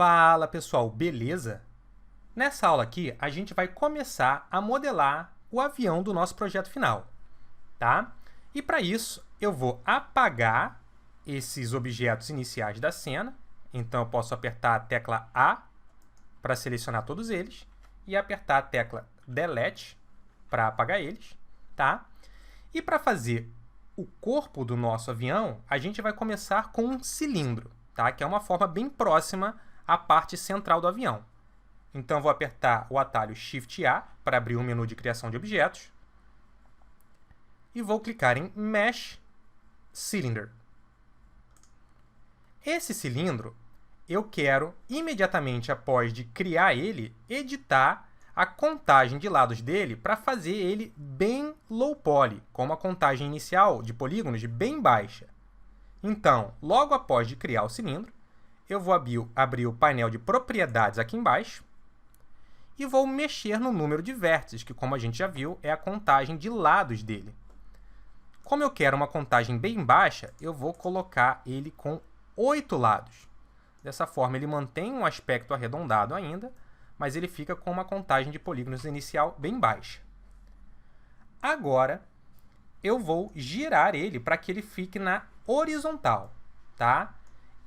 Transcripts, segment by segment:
Fala pessoal, beleza? Nessa aula aqui, a gente vai começar a modelar o avião do nosso projeto final, tá? E para isso, eu vou apagar esses objetos iniciais da cena. Então, eu posso apertar a tecla A para selecionar todos eles e apertar a tecla Delete para apagar eles, tá? E para fazer o corpo do nosso avião, a gente vai começar com um cilindro, tá? Que é uma forma bem próxima à parte central do avião. Então, vou apertar o atalho Shift-A para abrir o menu de criação de objetos. E vou clicar em Mesh Cylinder. Esse cilindro, eu quero, imediatamente após de criar ele, editar a contagem de lados dele para fazer ele bem low poly, com uma contagem inicial de polígonos bem baixa. Então, logo após de criar o cilindro, eu vou abrir o painel de propriedades aqui embaixo e vou mexer no número de vértices, que, como a gente já viu, é a contagem de lados dele. Como eu quero uma contagem bem baixa, eu vou colocar ele com 8 lados. Dessa forma, ele mantém um aspecto arredondado ainda, mas ele fica com uma contagem de polígonos inicial bem baixa. Agora, eu vou girar ele para que ele fique na horizontal, tá?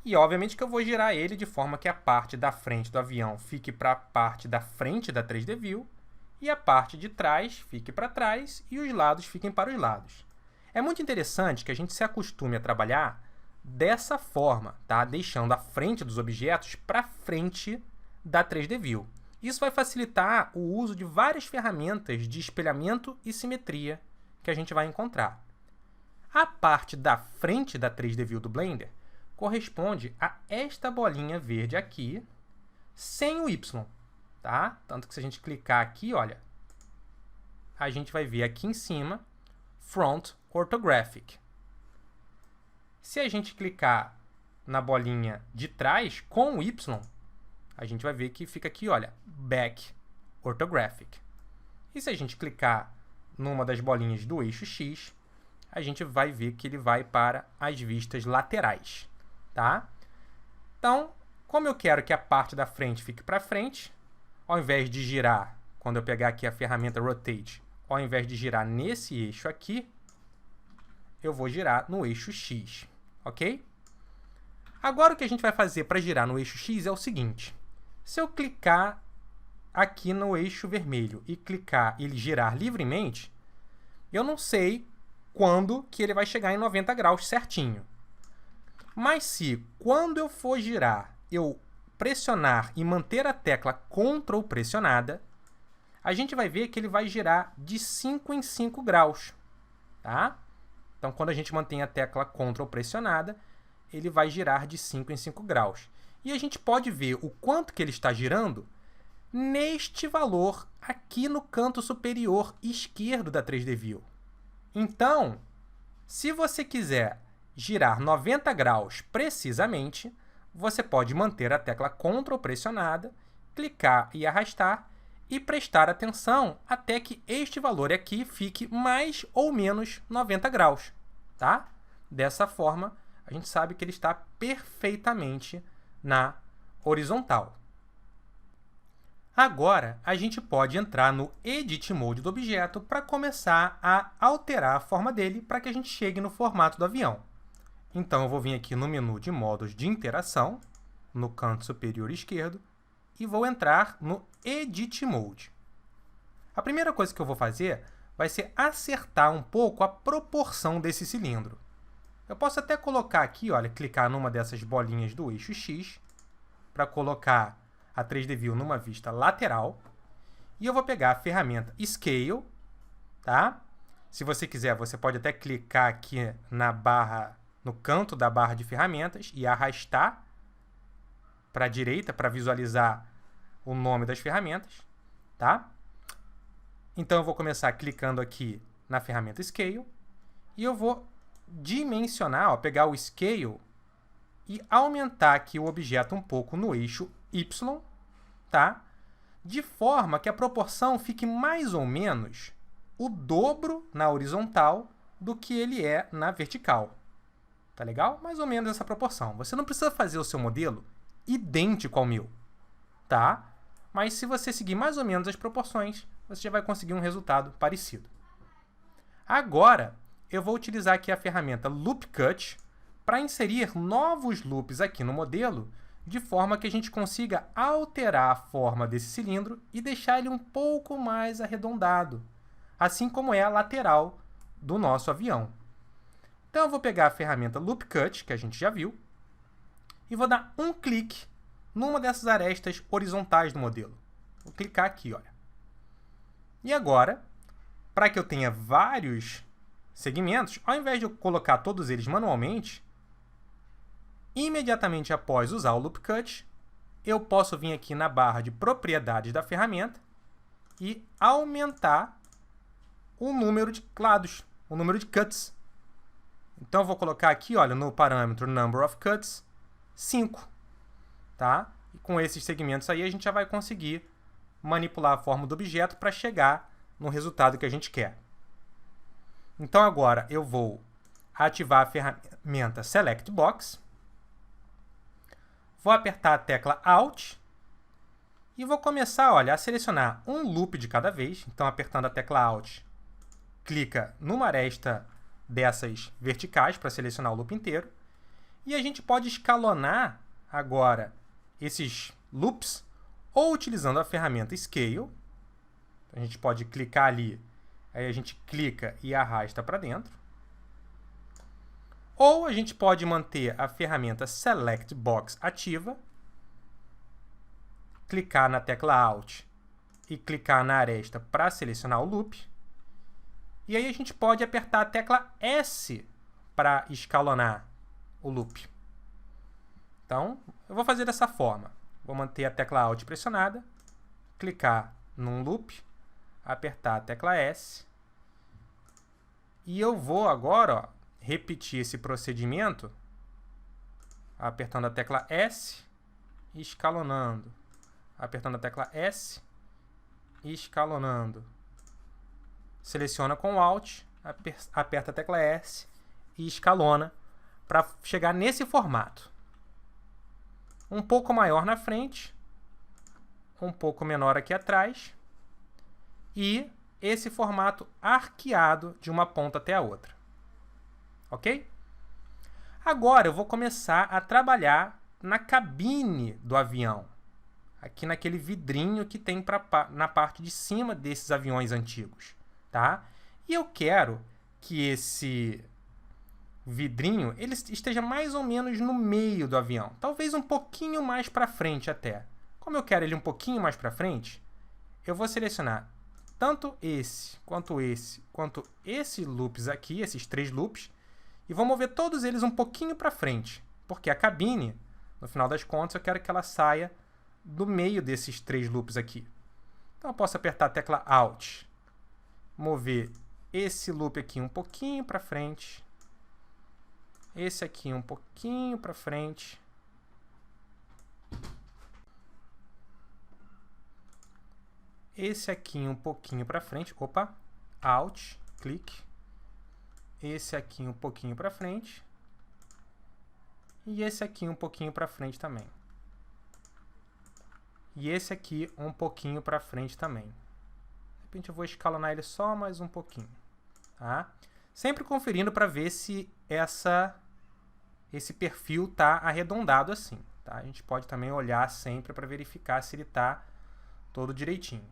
E, obviamente, que eu vou girar ele de forma que a parte da frente do avião fique para a parte da frente da 3D View e a parte de trás fique para trás e os lados fiquem para os lados. É muito interessante que a gente se acostume a trabalhar dessa forma, tá? Deixando a frente dos objetos para frente da 3D View. Isso vai facilitar o uso de várias ferramentas de espelhamento e simetria que a gente vai encontrar. A parte da frente da 3D View do Blender corresponde a esta bolinha verde aqui, sem o Y, tá? Tanto que se a gente clicar aqui, olha, a gente vai ver aqui em cima, Front Orthographic. Se a gente clicar na bolinha de trás com o Y, a gente vai ver que fica aqui, olha, Back Orthographic. E se a gente clicar numa das bolinhas do eixo X, a gente vai ver que ele vai para as vistas laterais, tá? Então, como eu quero que a parte da frente fique para frente, ao invés de girar, quando eu pegar aqui a ferramenta Rotate, ao invés de girar nesse eixo aqui, eu vou girar no eixo X, ok? Agora, o que a gente vai fazer para girar no eixo X é o seguinte. Se eu clicar aqui no eixo vermelho e clicar ele girar livremente, eu não sei quando que ele vai chegar em 90 graus certinho. Mas se, quando eu for girar, eu pressionar e manter a tecla Ctrl pressionada, a gente vai ver que ele vai girar de 5 em 5 graus, tá? Então, quando a gente mantém a tecla Ctrl pressionada, ele vai girar de 5 em 5 graus. E a gente pode ver o quanto que ele está girando neste valor aqui no canto superior esquerdo da 3D View. Então, se você quiser girar 90 graus precisamente, você pode manter a tecla Ctrl pressionada, clicar e arrastar e prestar atenção até que este valor aqui fique mais ou menos 90 graus, tá? Dessa forma, a gente sabe que ele está perfeitamente na horizontal. Agora, a gente pode entrar no Edit Mode do objeto para começar a alterar a forma dele para que a gente chegue no formato do avião. Então, eu vou vir aqui no menu de modos de interação, no canto superior esquerdo, e vou entrar no Edit Mode. A primeira coisa que eu vou fazer vai ser acertar um pouco a proporção desse cilindro. Eu posso até colocar aqui, olha, clicar numa dessas bolinhas do eixo X para colocar a 3D View numa vista lateral. E eu vou pegar a ferramenta Scale, tá? Se você quiser, você pode até clicar aqui na barra, no canto da barra de ferramentas e arrastar para a direita para visualizar o nome das ferramentas, tá? Então, eu vou começar clicando aqui na ferramenta Scale e eu vou dimensionar, ó, pegar o Scale e aumentar aqui o objeto um pouco no eixo Y, tá? De forma que a proporção fique mais ou menos o dobro na horizontal do que ele é na vertical. Tá legal? Mais ou menos essa proporção. Você não precisa fazer o seu modelo idêntico ao meu, tá? Mas se você seguir mais ou menos as proporções, você já vai conseguir um resultado parecido. Agora, eu vou utilizar aqui a ferramenta Loop Cut para inserir novos loops aqui no modelo, de forma que a gente consiga alterar a forma desse cilindro e deixar ele um pouco mais arredondado, assim como é a lateral do nosso avião. Então, eu vou pegar a ferramenta Loop Cut, que a gente já viu, e vou dar um clique numa dessas arestas horizontais do modelo. Vou clicar aqui, olha. E agora, para que eu tenha vários segmentos, ao invés de eu colocar todos eles manualmente, imediatamente após usar o Loop Cut, eu posso vir aqui na barra de propriedades da ferramenta e aumentar o número de lados, o número de cuts. Então, eu vou colocar aqui, olha, no parâmetro Number of Cuts, 5. Tá? E com esses segmentos aí, a gente já vai conseguir manipular a forma do objeto para chegar no resultado que a gente quer. Então, agora, eu vou ativar a ferramenta Select Box. Vou apertar a tecla Alt e vou começar, olha, a selecionar um loop de cada vez. Então, apertando a tecla Alt, clica numa aresta dessas verticais para selecionar o loop inteiro. E a gente pode escalonar agora esses loops ou utilizando a ferramenta Scale. A gente pode clicar ali, aí a gente clica e arrasta para dentro. Ou a gente pode manter a ferramenta Select Box ativa, clicar na tecla Alt e clicar na aresta para selecionar o loop. E aí a gente pode apertar a tecla S para escalonar o loop. Então, eu vou fazer dessa forma. Vou manter a tecla Alt pressionada, clicar num loop, apertar a tecla S. E eu vou agora, ó, repetir esse procedimento, apertando a tecla S e escalonando. Apertando a tecla S e escalonando. Seleciona com o Alt, aperta a tecla S e escalona para chegar nesse formato. Um pouco maior na frente, um pouco menor aqui atrás e esse formato arqueado de uma ponta até a outra. Ok? Agora eu vou começar a trabalhar na cabine do avião, aqui naquele vidrinho que tem na parte de cima desses aviões antigos. Tá? E eu quero que esse vidrinho ele esteja mais ou menos no meio do avião, talvez um pouquinho mais para frente até. Como eu quero ele um pouquinho mais para frente, eu vou selecionar tanto esse, quanto esses loops aqui, esses 3 loops, e vou mover todos eles um pouquinho para frente, porque a cabine, no final das contas, eu quero que ela saia do meio desses 3 loops aqui. Então eu posso apertar a tecla Alt, mover esse loop aqui um pouquinho para frente, esse aqui um pouquinho para frente, esse aqui um pouquinho para frente, opa, Alt, clique, esse aqui um pouquinho para frente e esse aqui um pouquinho para frente também. E esse aqui um pouquinho para frente também. De repente eu vou escalonar ele só mais um pouquinho, tá? Sempre conferindo para ver se esse perfil está arredondado assim, tá? A gente pode também olhar sempre para verificar se ele está todo direitinho.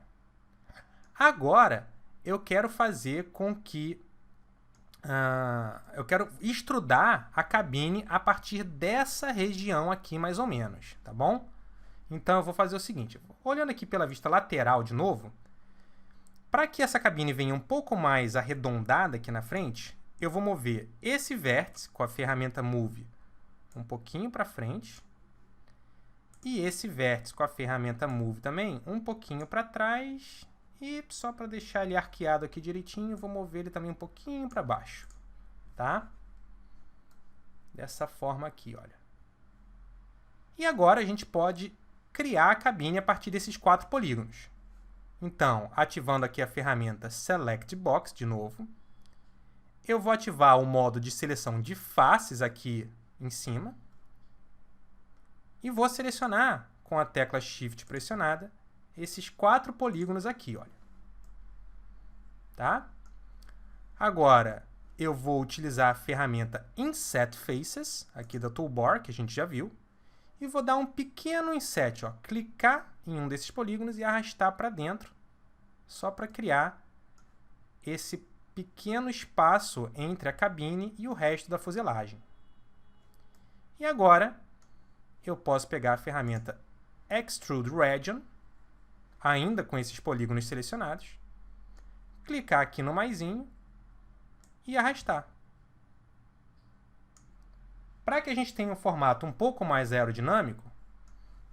Agora, eu quero fazer com que eu quero extrudar a cabine a partir dessa região aqui, mais ou menos, tá bom? Então, eu vou fazer o seguinte, olhando aqui pela vista lateral de novo, para que essa cabine venha um pouco mais arredondada aqui na frente, eu vou mover esse vértice com a ferramenta Move um pouquinho para frente e esse vértice com a ferramenta Move também um pouquinho para trás. E só para deixar ele arqueado aqui direitinho, vou mover ele também um pouquinho para baixo, tá? Dessa forma aqui, olha. E agora a gente pode criar a cabine a partir desses 4 polígonos. Então, ativando aqui a ferramenta Select Box de novo, eu vou ativar o modo de seleção de faces aqui em cima e vou selecionar com a tecla Shift pressionada esses 4 polígonos aqui, olha. Tá? Agora, eu vou utilizar a ferramenta Inset Faces, aqui da Toolbar, que a gente já viu, e vou dar um pequeno inset, ó, clicar em um desses polígonos e arrastar para dentro, só para criar esse pequeno espaço entre a cabine e o resto da fuselagem. E agora, eu posso pegar a ferramenta Extrude Region, ainda com esses polígonos selecionados, clicar aqui no maisinho e arrastar. Para que a gente tenha um formato um pouco mais aerodinâmico,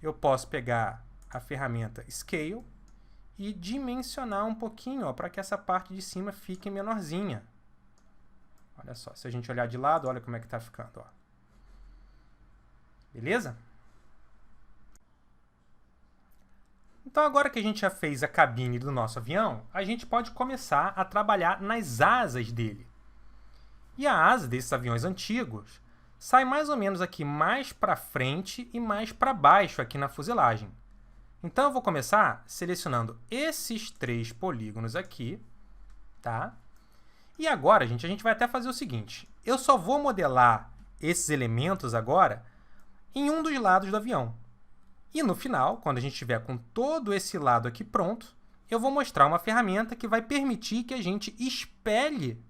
eu posso pegar a ferramenta Scale e dimensionar um pouquinho para que essa parte de cima fique menorzinha. Olha só, se a gente olhar de lado, olha como é que está ficando. Ó. Beleza? Então, agora que a gente já fez a cabine do nosso avião, a gente pode começar a trabalhar nas asas dele. E a asa desses aviões antigos sai mais ou menos aqui mais para frente e mais para baixo aqui na fuselagem. Então, eu vou começar selecionando esses 3 polígonos aqui, tá? E agora, gente, a gente vai até fazer o seguinte. Eu só vou modelar esses elementos agora em um dos lados do avião. E no final, quando a gente estiver com todo esse lado aqui pronto, eu vou mostrar uma ferramenta que vai permitir que a gente espelhe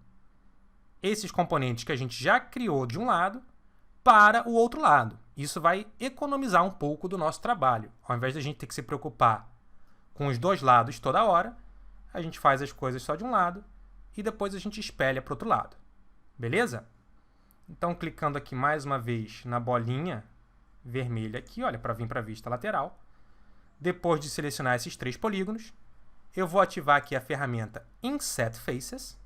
esses componentes que a gente já criou de um lado para o outro lado. Isso vai economizar um pouco do nosso trabalho. Ao invés de a gente ter que se preocupar com os 2 lados toda hora, a gente faz as coisas só de um lado e depois a gente espelha para o outro lado. Beleza? Então, clicando aqui mais uma vez na bolinha vermelha aqui, olha, para vir para a vista lateral. Depois de selecionar esses 3 polígonos, eu vou ativar aqui a ferramenta Inset Faces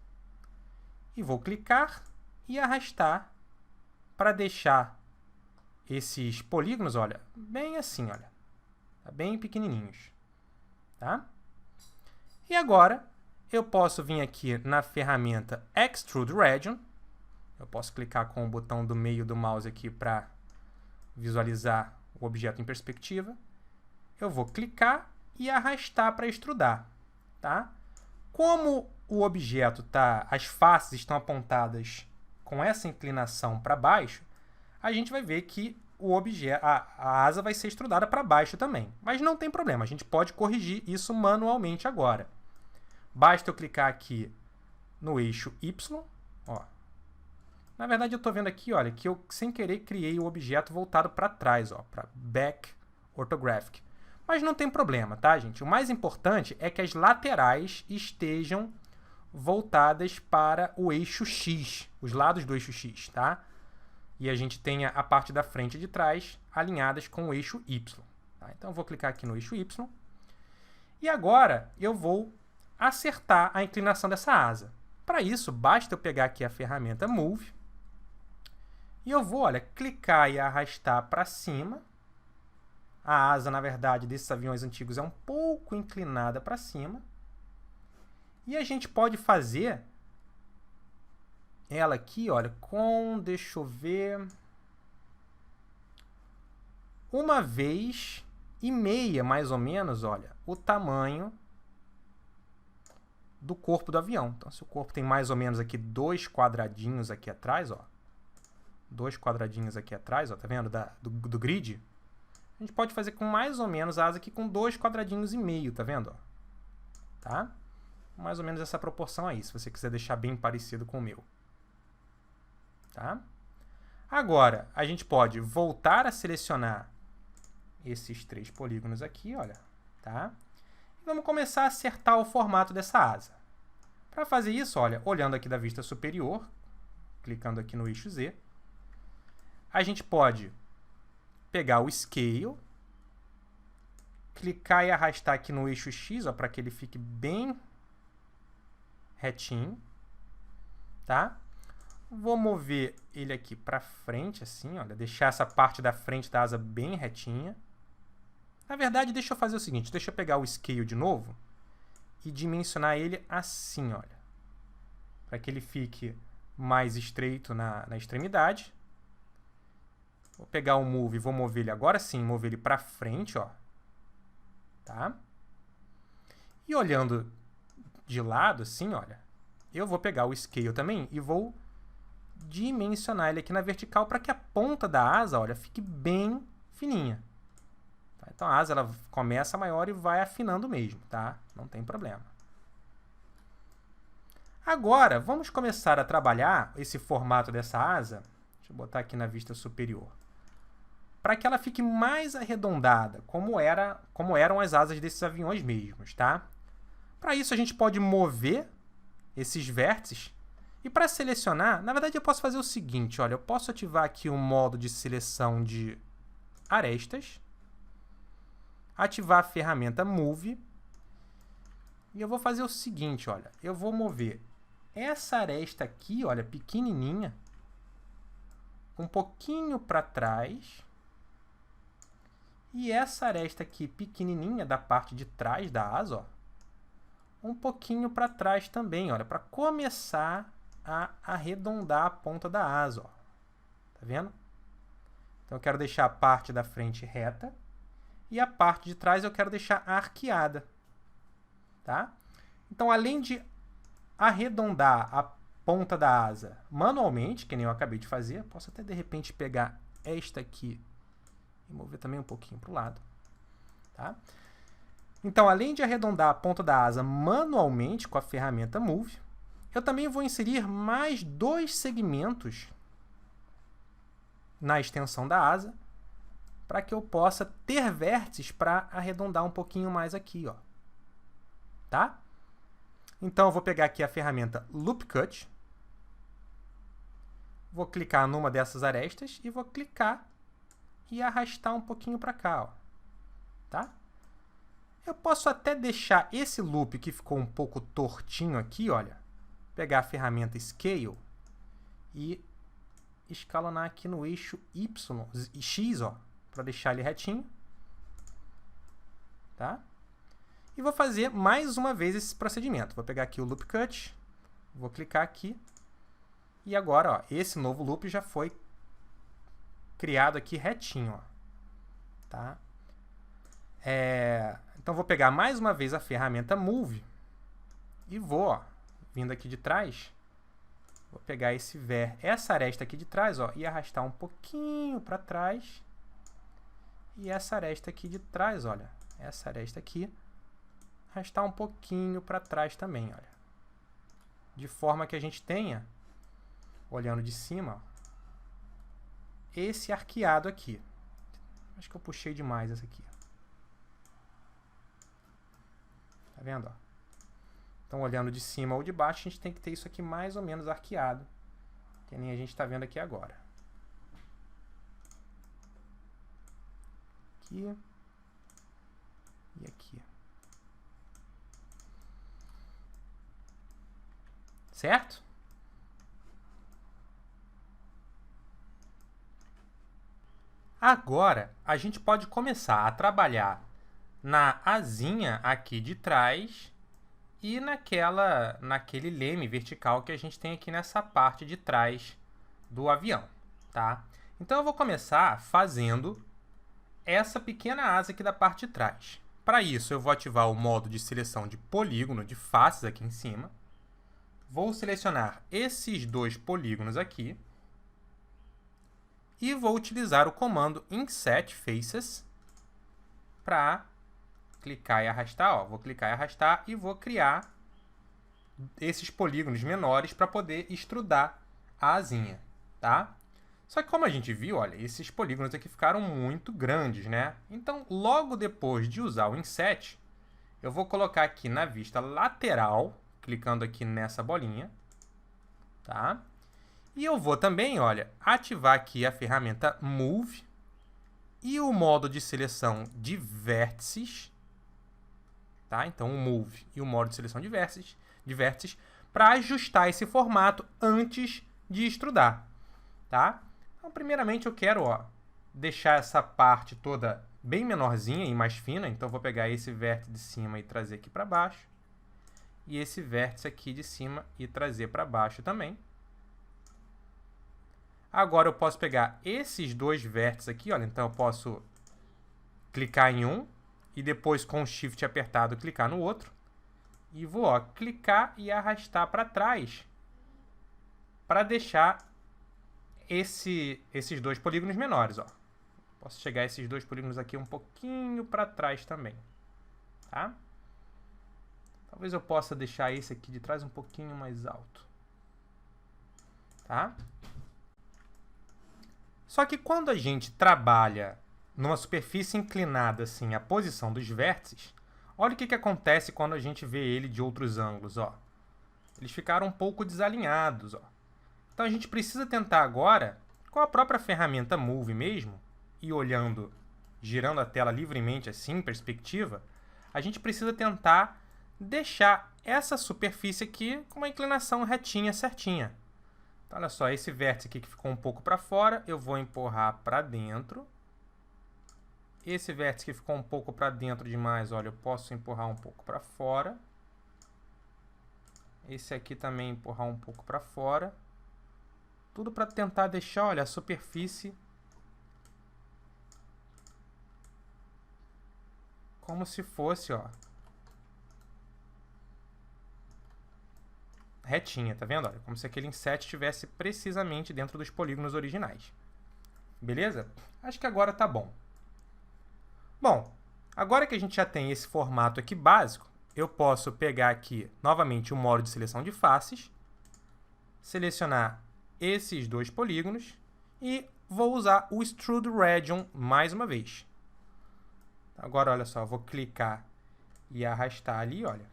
e vou clicar e arrastar para deixar esses polígonos, olha, bem assim, olha, bem pequenininhos, tá? E agora eu posso vir aqui na ferramenta Extrude Region, eu posso clicar com o botão do meio do mouse aqui para visualizar o objeto em perspectiva. Eu vou clicar e arrastar para extrudar, tá? Como o objeto as faces estão apontadas com essa inclinação para baixo, a gente vai ver que a asa vai ser extrudada para baixo também. Mas não tem problema, a gente pode corrigir isso manualmente agora. Basta eu clicar aqui no eixo Y, ó. Na verdade, eu estou vendo aqui, olha, que eu, sem querer, criei o objeto voltado para trás, ó, para Back Orthographic. Mas não tem problema, tá, gente? O mais importante é que as laterais estejam voltadas para o eixo X, os lados do eixo X, tá? E a gente tenha a parte da frente e de trás alinhadas com o eixo Y. Tá? Então, eu vou clicar aqui no eixo Y. E agora, eu vou acertar a inclinação dessa asa. Para isso, basta eu pegar aqui a ferramenta Move. E eu vou, olha, clicar e arrastar para cima. A asa, na verdade, desses aviões antigos é um pouco inclinada para cima. E a gente pode fazer ela aqui, olha, com, deixa eu ver, 1,5 vezes, mais ou menos, olha, o tamanho do corpo do avião. Então, se o corpo tem mais ou menos aqui 2 quadradinhos aqui atrás, ó, 2 quadradinhos aqui atrás, ó, tá vendo, do grid? A gente pode fazer com mais ou menos a asa aqui com 2 quadradinhos e meio, tá vendo? Ó? Tá? Mais ou menos essa proporção aí, se você quiser deixar bem parecido com o meu. Tá? Agora, a gente pode voltar a selecionar esses 3 polígonos aqui, olha, tá? E vamos começar a acertar o formato dessa asa. Para fazer isso, olha, olhando aqui da vista superior, clicando aqui no eixo Z, a gente pode pegar o Scale, clicar e arrastar aqui no eixo X, para que ele fique bem retinho, tá? Vou mover ele aqui para frente, assim, olha, deixar essa parte da frente da asa bem retinha. Na verdade, deixa eu fazer o seguinte, deixa eu pegar o Scale de novo e dimensionar ele assim, olha, para que ele fique mais estreito na extremidade. Vou pegar o Move e vou mover ele agora sim, mover ele para frente, ó. Tá? E olhando de lado, assim, olha, eu vou pegar o Scale também e vou dimensionar ele aqui na vertical para que a ponta da asa, olha, fique bem fininha. Tá? Então a asa ela começa maior e vai afinando mesmo, tá? Não tem problema. Agora, vamos começar a trabalhar esse formato dessa asa. Deixa eu botar aqui na vista superior. Para que ela fique mais arredondada, como eram as asas desses aviões mesmos, tá? Para isso, a gente pode mover esses vértices. E para selecionar, na verdade, eu posso fazer o seguinte, olha, eu posso ativar aqui o modo de seleção de arestas, ativar a ferramenta Move, e eu vou fazer o seguinte, olha, eu vou mover essa aresta aqui, olha, pequenininha, um pouquinho para trás, e essa aresta aqui pequenininha da parte de trás da asa, ó, um pouquinho para trás também, olha, para começar a arredondar a ponta da asa, ó. Tá vendo? Então eu quero deixar a parte da frente reta e a parte de trás eu quero deixar arqueada, tá? Então, além de arredondar a ponta da asa manualmente, que nem eu acabei de fazer, posso até de repente pegar esta aqui e mover também um pouquinho para o lado, tá? Então, além de arredondar a ponta da asa manualmente com a ferramenta Move, eu também vou inserir mais 2 segmentos na extensão da asa para que eu possa ter vértices para arredondar um pouquinho mais aqui, ó. Tá? Então, eu vou pegar aqui a ferramenta Loop Cut, vou clicar numa dessas arestas e vou clicar e arrastar um pouquinho para cá, ó. Tá? Eu posso até deixar esse loop que ficou um pouco tortinho aqui, olha, pegar a ferramenta Scale e escalonar aqui no eixo Y e X, ó, para deixar ele retinho. Tá? E vou fazer mais uma vez esse procedimento. Vou pegar aqui o Loop Cut, vou clicar aqui, e agora, ó, esse novo loop já foi criado aqui retinho, ó. Tá? Então, vou pegar mais uma vez a ferramenta Move e vou, ó, vindo aqui de trás, vou pegar essa aresta aqui de trás, ó, e arrastar um pouquinho para trás. E essa aresta aqui de trás, olha, essa aresta aqui, arrastar um pouquinho para trás também, olha. De forma que a gente tenha, olhando de cima, ó, esse arqueado aqui. Acho que eu puxei demais essa aqui. Tá vendo? Ó? Então, olhando de cima ou de baixo, a gente tem que ter isso aqui mais ou menos arqueado, que nem a gente está vendo aqui agora. Aqui e aqui. Certo? Agora, a gente pode começar a trabalhar na asinha aqui de trás e naquele leme vertical que a gente tem aqui nessa parte de trás do avião, tá? Então, eu vou começar fazendo essa pequena asa aqui da parte de trás. Para isso, eu vou ativar o modo de seleção de polígono, de faces aqui em cima. Vou selecionar esses 2 polígonos aqui. E vou utilizar o comando Inset Faces para clicar e arrastar. Ó, vou clicar e arrastar e vou criar esses polígonos menores para poder extrudar a asinha, tá? Só que como a gente viu, olha, esses polígonos aqui ficaram muito grandes, né? Então, logo depois de usar o Inset, eu vou colocar aqui na vista lateral, clicando aqui nessa bolinha, tá? E eu vou também, olha, ativar aqui a ferramenta Move e o modo de seleção de vértices, tá? Então, o Move e o modo de seleção de vértices para ajustar esse formato antes de extrudar, tá? Então, primeiramente, eu quero, ó, deixar essa parte toda bem menorzinha e mais fina. Então, vou pegar esse vértice de cima e trazer aqui para baixo. E esse vértice aqui de cima e trazer para baixo também. Agora eu posso pegar esses dois vértices aqui, olha, então eu posso clicar em um e depois com o Shift apertado clicar no outro. E vou, ó, clicar e arrastar para trás para deixar esses dois polígonos menores, ó. Posso chegar esses dois polígonos aqui um pouquinho para trás também, tá? Talvez eu possa deixar esse aqui de trás um pouquinho mais alto, tá? Só que quando a gente trabalha numa superfície inclinada assim, a posição dos vértices, olha o que acontece quando a gente vê ele de outros ângulos, ó. Eles ficaram um pouco desalinhados, ó. Então a gente precisa tentar agora, com a própria ferramenta Move mesmo, e olhando, girando a tela livremente assim, em perspectiva, a gente precisa tentar deixar essa superfície aqui com uma inclinação retinha, certinha. Então, olha só, esse vértice aqui que ficou um pouco para fora, eu vou empurrar para dentro. Esse vértice que ficou um pouco para dentro demais, olha, eu posso empurrar um pouco para fora. Esse aqui também empurrar um pouco para fora. Tudo para tentar deixar, olha, a superfície como se fosse, ó, retinha, tá vendo? Olha, como se aquele inset estivesse precisamente dentro dos polígonos originais. Beleza? Acho que agora tá bom. Bom, agora que a gente já tem esse formato aqui básico, eu posso pegar aqui novamente o módulo de seleção de faces, selecionar esses dois polígonos e vou usar o Extrude Region mais uma vez. Agora, olha só, vou clicar e arrastar ali, olha.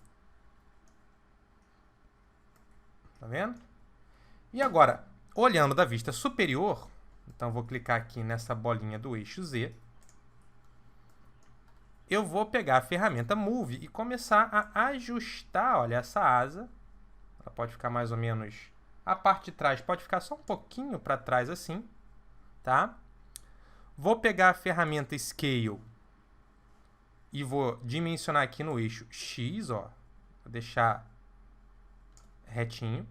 Tá vendo? E agora, olhando da vista superior, então vou clicar aqui nessa bolinha do eixo Z, eu vou pegar a ferramenta Move e começar a ajustar, olha, essa asa. Ela pode ficar mais ou menos... A parte de trás pode ficar só um pouquinho para trás assim, tá? Vou pegar a ferramenta Scale e vou dimensionar aqui no eixo X, ó. Vou deixar retinho.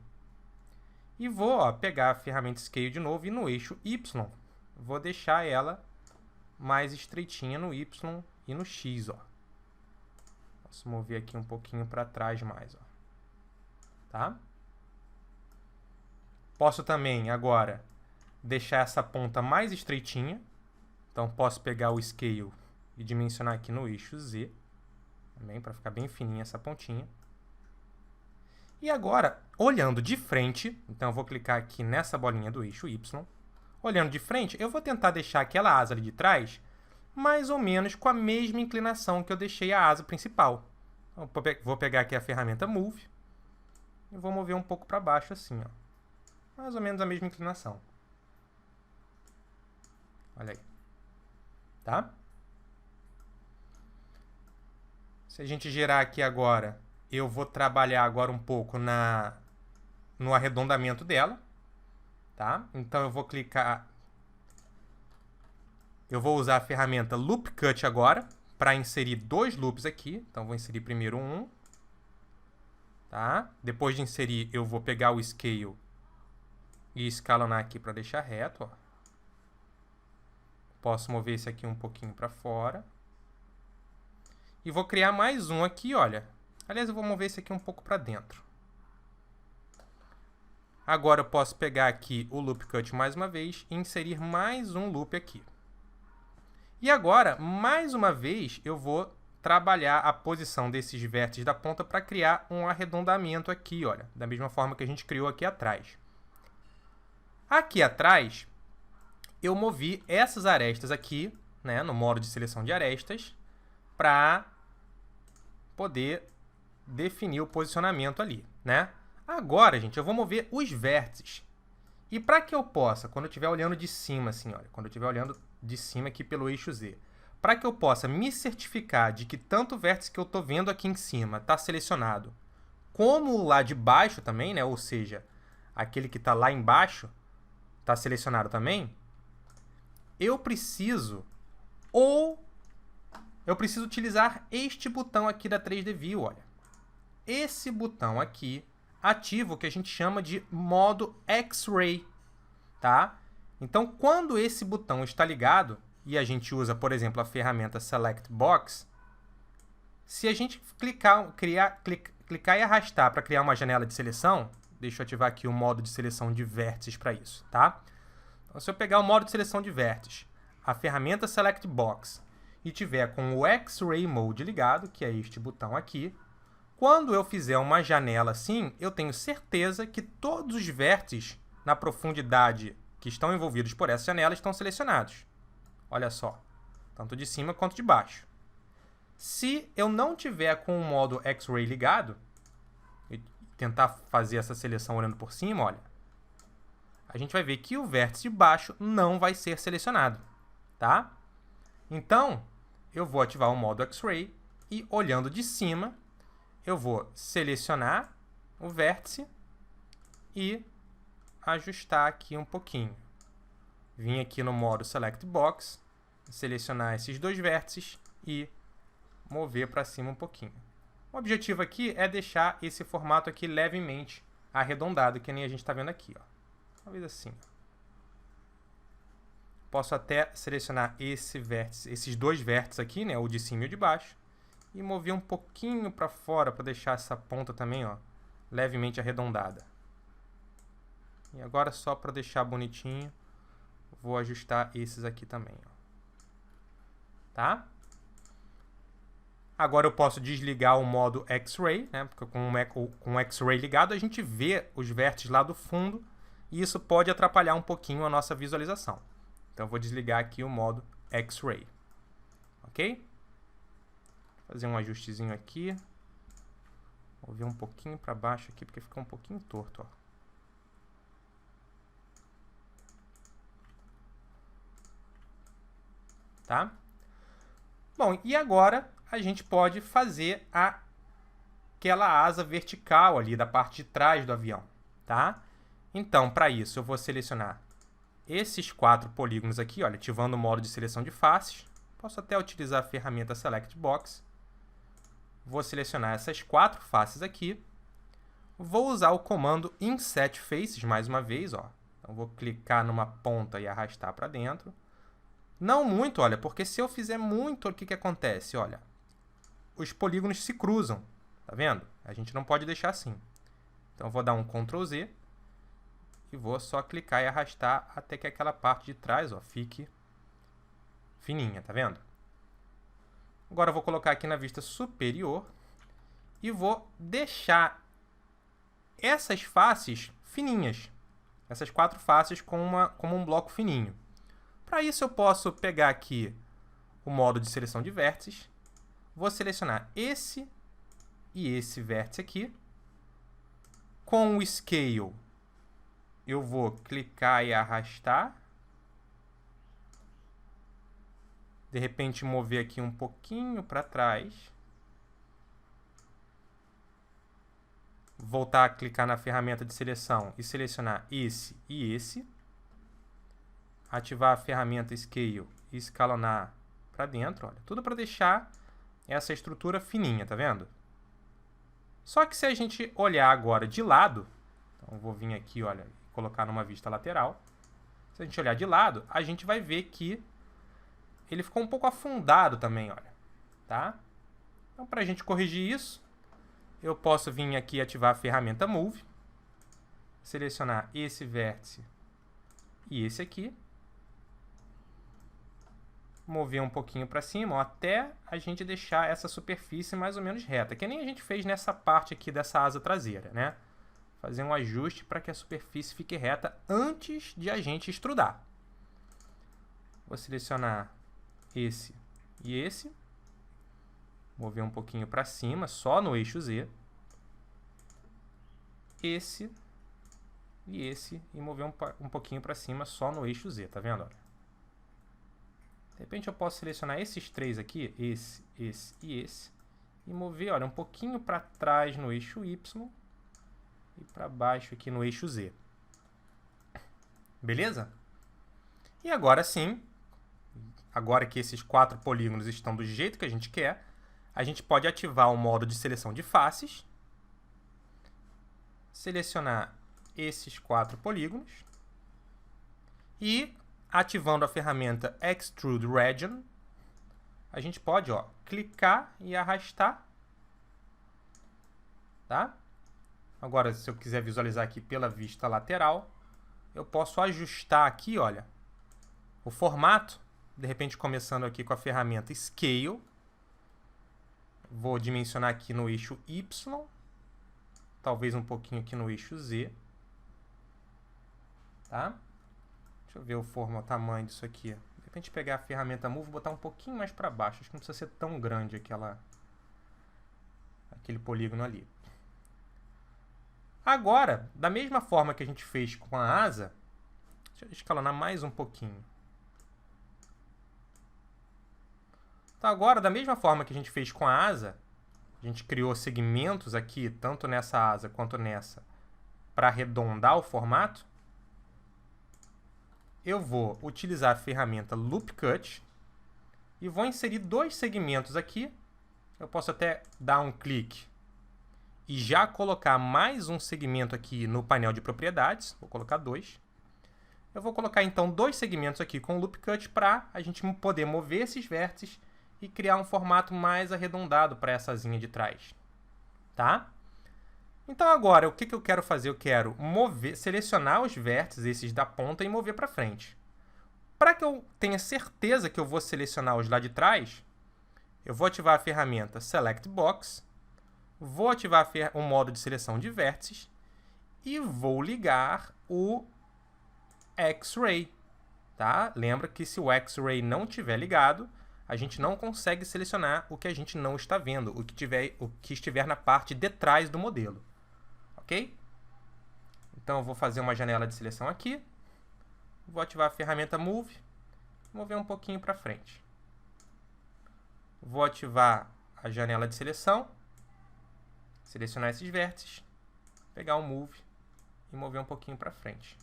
E vou, ó, pegar a ferramenta Scale de novo e no eixo Y, vou deixar ela mais estreitinha no Y e no X, ó. Posso mover aqui um pouquinho para trás mais, ó. Tá? Posso também, agora, deixar essa ponta mais estreitinha. Então, posso pegar o Scale e dimensionar aqui no eixo Z, também, para ficar bem fininha essa pontinha. E agora, olhando de frente, então eu vou clicar aqui nessa bolinha do eixo Y. Olhando de frente, eu vou tentar deixar aquela asa ali de trás mais ou menos com a mesma inclinação que eu deixei a asa principal. Então, vou pegar aqui a ferramenta Move e vou mover um pouco para baixo assim, ó. Mais ou menos a mesma inclinação. Olha aí. Tá? Se a gente girar aqui agora, eu vou trabalhar agora um pouco no arredondamento dela. Tá? Então eu vou clicar... Eu vou usar a ferramenta Loop Cut agora para inserir dois loops aqui. Então vou inserir primeiro um. Tá? Depois de inserir, eu vou pegar o Scale e escalonar aqui para deixar reto, ó. Posso mover esse aqui um pouquinho para fora. E vou criar mais um aqui, olha. Aliás, eu vou mover esse aqui um pouco para dentro. Agora eu posso pegar aqui o Loop Cut mais uma vez e inserir mais um loop aqui. E agora, mais uma vez, eu vou trabalhar a posição desses vértices da ponta para criar um arredondamento aqui, olha. Da mesma forma que a gente criou aqui atrás. Aqui atrás, eu movi essas arestas aqui, né, no módulo de seleção de arestas, para poder definir o posicionamento ali, né? Agora, gente, eu vou mover os vértices. E para que eu possa, quando eu estiver olhando de cima, assim, olha, quando eu estiver olhando de cima aqui pelo eixo Z, para que eu possa me certificar de que tanto o vértice que eu estou vendo aqui em cima está selecionado, como o lá de baixo também, né? Ou seja, aquele que está lá embaixo está selecionado também, eu preciso utilizar este botão aqui da 3D View, olha. Esse botão aqui ativa o que a gente chama de modo X-Ray, tá? Então, quando esse botão está ligado, e a gente usa, por exemplo, a ferramenta Select Box, se a gente clicar e arrastar para criar uma janela de seleção, deixa eu ativar aqui o modo de seleção de vértices para isso, tá? Então, se eu pegar o modo de seleção de vértices, a ferramenta Select Box, e tiver com o X-Ray Mode ligado, que é este botão aqui, quando eu fizer uma janela assim, eu tenho certeza que todos os vértices na profundidade que estão envolvidos por essa janela estão selecionados. Olha só, tanto de cima quanto de baixo. Se eu não tiver com o modo X-Ray ligado, e tentar fazer essa seleção olhando por cima, olha, a gente vai ver que o vértice de baixo não vai ser selecionado, tá? Então, eu vou ativar o modo X-Ray e, olhando de cima, eu vou selecionar o vértice e ajustar aqui um pouquinho. Vim aqui no modo Select Box, selecionar esses dois vértices e mover para cima um pouquinho. O objetivo aqui é deixar esse formato aqui levemente arredondado, que nem a gente está vendo aqui, ó. Talvez assim. Posso até selecionar esse vértice, esses dois vértices aqui, né, o de cima e o de baixo, e mover um pouquinho para fora para deixar essa ponta também, ó, levemente arredondada. E agora, só para deixar bonitinho, vou ajustar esses aqui também, ó. Tá? Agora eu posso desligar o modo X-Ray, né? Porque com o X-Ray ligado a gente vê os vértices lá do fundo e isso pode atrapalhar um pouquinho a nossa visualização. Então eu vou desligar aqui o modo X-Ray. Ok? Fazer um ajustezinho aqui. Vou ver um pouquinho para baixo aqui porque ficou um pouquinho torto, ó. Tá? Bom, e agora a gente pode fazer aquela asa vertical ali da parte de trás do avião, tá? Então, para isso, eu vou selecionar esses 4 polígonos aqui, olha, ativando o modo de seleção de faces. Posso até utilizar a ferramenta Select Box. Vou selecionar essas 4 faces aqui. Vou usar o comando Inset Faces mais uma vez, ó. Então, vou clicar numa ponta e arrastar para dentro. Não muito, olha, porque se eu fizer muito, o que que acontece? Olha, os polígonos se cruzam, tá vendo? A gente não pode deixar assim. Então, eu vou dar um Ctrl Z e vou só clicar e arrastar até que aquela parte de trás, ó, fique fininha, tá vendo? Agora, eu vou colocar aqui na vista superior e vou deixar essas faces fininhas, essas 4 faces como um bloco fininho. Para isso, eu posso pegar aqui o modo de seleção de vértices, vou selecionar esse e esse vértice aqui. Com o Scale, eu vou clicar e arrastar. De repente, mover aqui um pouquinho para trás. Voltar a clicar na ferramenta de seleção e selecionar esse e esse. Ativar a ferramenta Scale e escalonar para dentro, olha, tudo para deixar essa estrutura fininha, tá vendo? Só que se a gente olhar agora de lado, então vou vir aqui, olha, colocar numa vista lateral. Se a gente olhar de lado, a gente vai ver que ele ficou um pouco afundado também, olha, tá? Então, para a gente corrigir isso, eu posso vir aqui e ativar a ferramenta Move, selecionar esse vértice e esse aqui, mover um pouquinho para cima, ó, até a gente deixar essa superfície mais ou menos reta, que nem a gente fez nessa parte aqui dessa asa traseira, né? Fazer um ajuste para que a superfície fique reta antes de a gente extrudar. Vou selecionar esse e esse, mover um pouquinho para cima, só no eixo Z, esse e esse, e mover um pouquinho para cima, só no eixo Z, tá vendo? Olha. De repente eu posso selecionar esses 3 aqui, esse e esse, e mover, olha, um pouquinho para trás no eixo Y e para baixo aqui no eixo Z. Beleza? E agora sim, agora que esses 4 polígonos estão do jeito que a gente quer, a gente pode ativar o modo de seleção de faces, selecionar esses 4 polígonos E ativando a ferramenta Extrude Region, a gente pode, ó, clicar e arrastar, tá? Agora, se eu quiser visualizar aqui pela vista lateral, eu posso ajustar aqui, olha, o formato, de repente começando aqui com a ferramenta Scale. Vou dimensionar aqui no eixo Y, talvez um pouquinho aqui no eixo Z, tá? Deixa eu ver o tamanho disso aqui. De repente pegar a ferramenta Move e botar um pouquinho mais para baixo. Acho que não precisa ser tão grande aquele polígono ali. Agora, da mesma forma que a gente fez com a asa, deixa eu escalonar mais um pouquinho. Então agora, da mesma forma que a gente fez com a asa, a gente criou segmentos aqui, tanto nessa asa quanto nessa, para arredondar o formato. Eu vou utilizar a ferramenta Loop Cut e vou inserir dois segmentos aqui. Eu posso até dar um clique e já colocar mais um segmento aqui no painel de propriedades. Vou colocar dois. Eu vou colocar então dois segmentos aqui com o Loop Cut para a gente poder mover esses vértices e criar um formato mais arredondado para essa asinha de trás, tá? Então agora, o que eu quero fazer? Eu quero selecionar os vértices, esses da ponta, e mover para frente. Para que eu tenha certeza que eu vou selecionar os lá de trás, eu vou ativar a ferramenta Select Box, vou ativar o modo de seleção de vértices e vou ligar o X-Ray, tá? Lembra que se o X-Ray não estiver ligado, a gente não consegue selecionar o que a gente não está vendo, o que estiver na parte de trás do modelo. Ok? Então, eu vou fazer uma janela de seleção aqui. Vou ativar a ferramenta Move. Mover um pouquinho para frente. Vou ativar a janela de seleção. Selecionar esses vértices. Pegar o Move e mover um pouquinho para frente.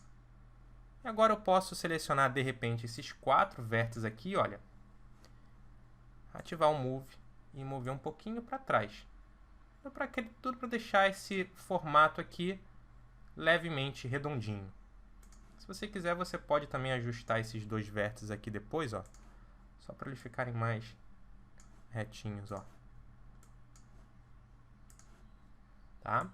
E agora eu posso selecionar, de repente, esses 4 vértices aqui, olha. Ativar o Move e mover um pouquinho para trás. Tudo para deixar esse formato aqui levemente redondinho. Se você quiser, você pode também ajustar esses dois vértices aqui depois, ó, só para eles ficarem mais retinhos, ó. Tá?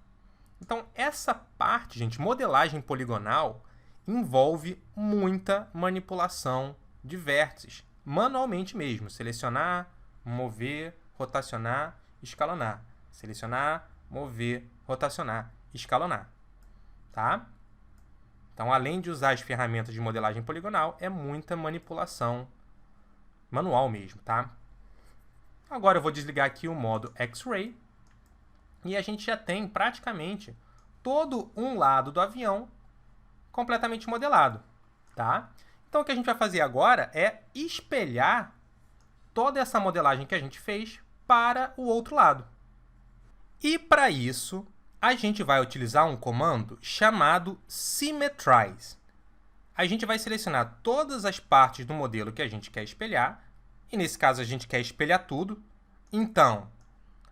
Então, essa parte, gente, modelagem poligonal, envolve muita manipulação de vértices, manualmente mesmo. Selecionar, mover, rotacionar, escalonar. Selecionar, mover, rotacionar, escalonar, tá? Então, além de usar as ferramentas de modelagem poligonal, é muita manipulação manual mesmo, tá? Agora eu vou desligar aqui o modo X-Ray e a gente já tem praticamente todo um lado do avião completamente modelado, tá? Então, o que a gente vai fazer agora é espelhar toda essa modelagem que a gente fez para o outro lado. E para isso, a gente vai utilizar um comando chamado Symmetrize. A gente vai selecionar todas as partes do modelo que a gente quer espelhar, e nesse caso a gente quer espelhar tudo. Então,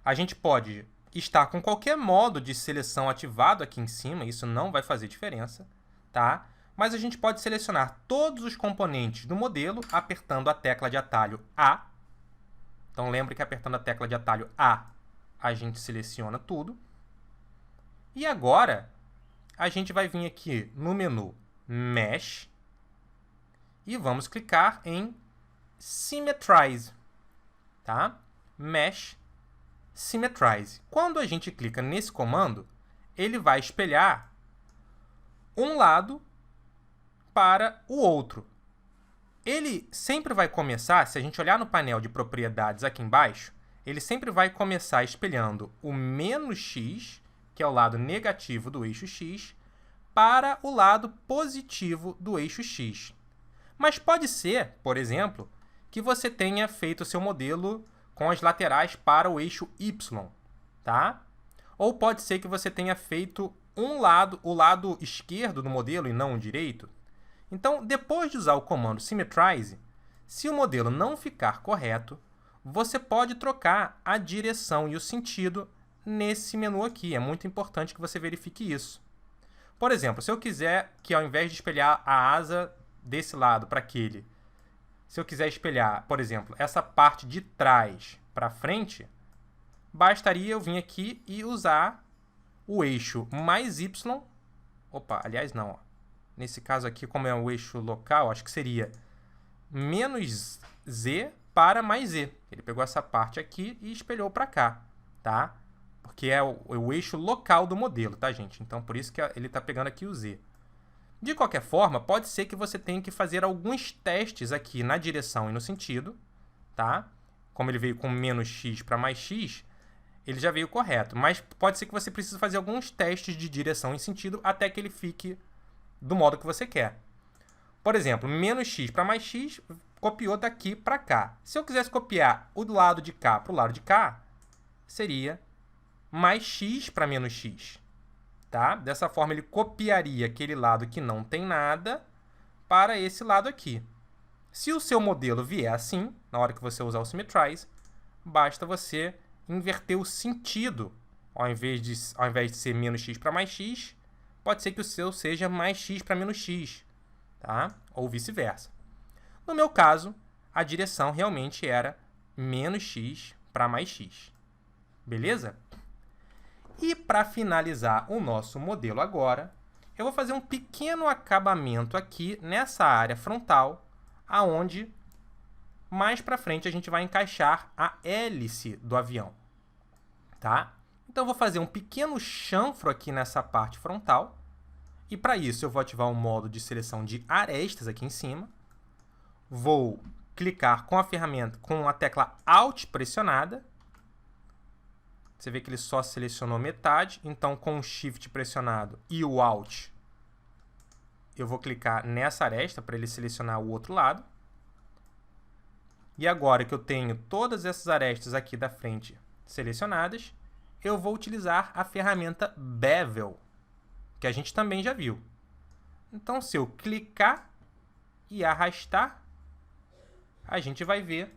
a gente pode estar com qualquer modo de seleção ativado aqui em cima, isso não vai fazer diferença, tá? Mas a gente pode selecionar todos os componentes do modelo apertando a tecla de atalho A. Então, lembre que apertando a tecla de atalho A, a gente seleciona tudo. E agora, a gente vai vir aqui no menu Mesh e vamos clicar em Symmetrize, tá? Mesh Symmetrize. Quando a gente clica nesse comando, ele vai espelhar um lado para o outro. Ele sempre vai começar, se a gente olhar no painel de propriedades aqui embaixo, ele sempre vai começar espelhando o menos x, que é o lado negativo do eixo x, para o lado positivo do eixo x. Mas pode ser, por exemplo, que você tenha feito o seu modelo com as laterais para o eixo y, tá? Ou pode ser que você tenha feito o lado esquerdo do modelo e não o direito. Então, depois de usar o comando Symmetrize, se o modelo não ficar correto, você pode trocar a direção e o sentido nesse menu aqui. É muito importante que você verifique isso. Por exemplo, se eu quiser que ao invés de espelhar a asa desse lado para aquele, se eu quiser espelhar, por exemplo, essa parte de trás para frente, bastaria eu vir aqui e usar o eixo mais y. Opa, aliás, não. Ó. Nesse caso aqui, como é o eixo local, acho que seria menos z para mais z. Ele pegou essa parte aqui e espelhou para cá, tá? Porque é o eixo local do modelo, tá, gente? Então, por isso que ele está pegando aqui o z. De qualquer forma, pode ser que você tenha que fazer alguns testes aqui na direção e no sentido, tá? Como ele veio com menos x para mais x, ele já veio correto. Mas pode ser que você precise fazer alguns testes de direção e sentido até que ele fique do modo que você quer. Por exemplo, menos x para mais x, copiou daqui para cá. Se eu quisesse copiar o do lado de cá para o lado de cá, seria mais x para menos x. Tá? Dessa forma, ele copiaria aquele lado que não tem nada para esse lado aqui. Se o seu modelo vier assim, na hora que você usar o Symmetrize, basta você inverter o sentido. Ao invés de ser menos x para mais x, pode ser que o seu seja mais x para menos x. Tá? Ou vice-versa. No meu caso, a direção realmente era menos x para mais x. Beleza? E para finalizar o nosso modelo agora, eu vou fazer um pequeno acabamento aqui nessa área frontal, aonde mais para frente a gente vai encaixar a hélice do avião. Tá? Então, eu vou fazer um pequeno chanfro aqui nessa parte frontal. E para isso, eu vou ativar o modo de seleção de arestas aqui em cima. Vou clicar com a ferramenta, com a tecla Alt pressionada. Você vê que ele só selecionou metade. Então, com o Shift pressionado e o Alt, eu vou clicar nessa aresta para ele selecionar o outro lado. E agora que eu tenho todas essas arestas aqui da frente selecionadas, eu vou utilizar a ferramenta Bevel, que a gente também já viu. Então, se eu clicar e arrastar, a gente vai ver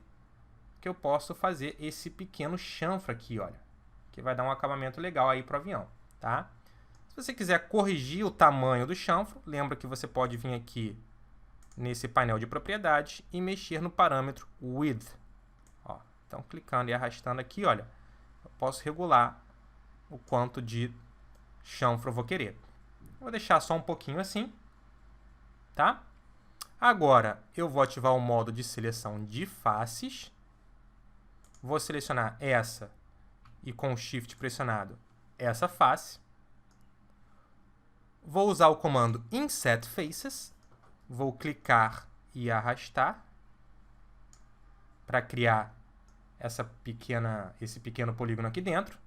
que eu posso fazer esse pequeno chanfro aqui, olha, que vai dar um acabamento legal aí para o avião, tá? Se você quiser corrigir o tamanho do chanfro, lembra que você pode vir aqui nesse painel de propriedades e mexer no parâmetro Width. Ó, então, clicando e arrastando aqui, olha, eu posso regular o quanto de chanfro eu vou querer. Vou deixar só um pouquinho assim, tá? Agora, eu vou ativar o modo de seleção de faces. Vou selecionar essa e com o Shift pressionado, essa face. Vou usar o comando Inset Faces. Vou clicar e arrastar para criar esse pequeno polígono aqui dentro.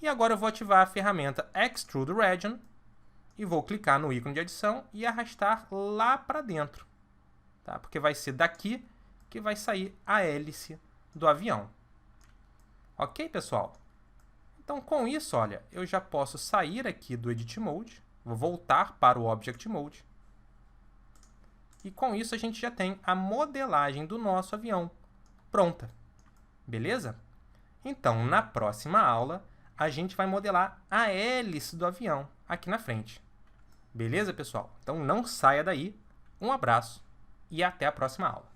E agora eu vou ativar a ferramenta Extrude Region e vou clicar no ícone de adição e arrastar lá para dentro, tá? Porque vai ser daqui que vai sair a hélice do avião. Ok, pessoal? Então, com isso, olha, eu já posso sair aqui do Edit Mode, vou voltar para o Object Mode. E com isso a gente já tem a modelagem do nosso avião pronta. Beleza? Então, na próxima aula, a gente vai modelar a hélice do avião aqui na frente. Beleza, pessoal? Então, não saia daí. Um abraço e até a próxima aula.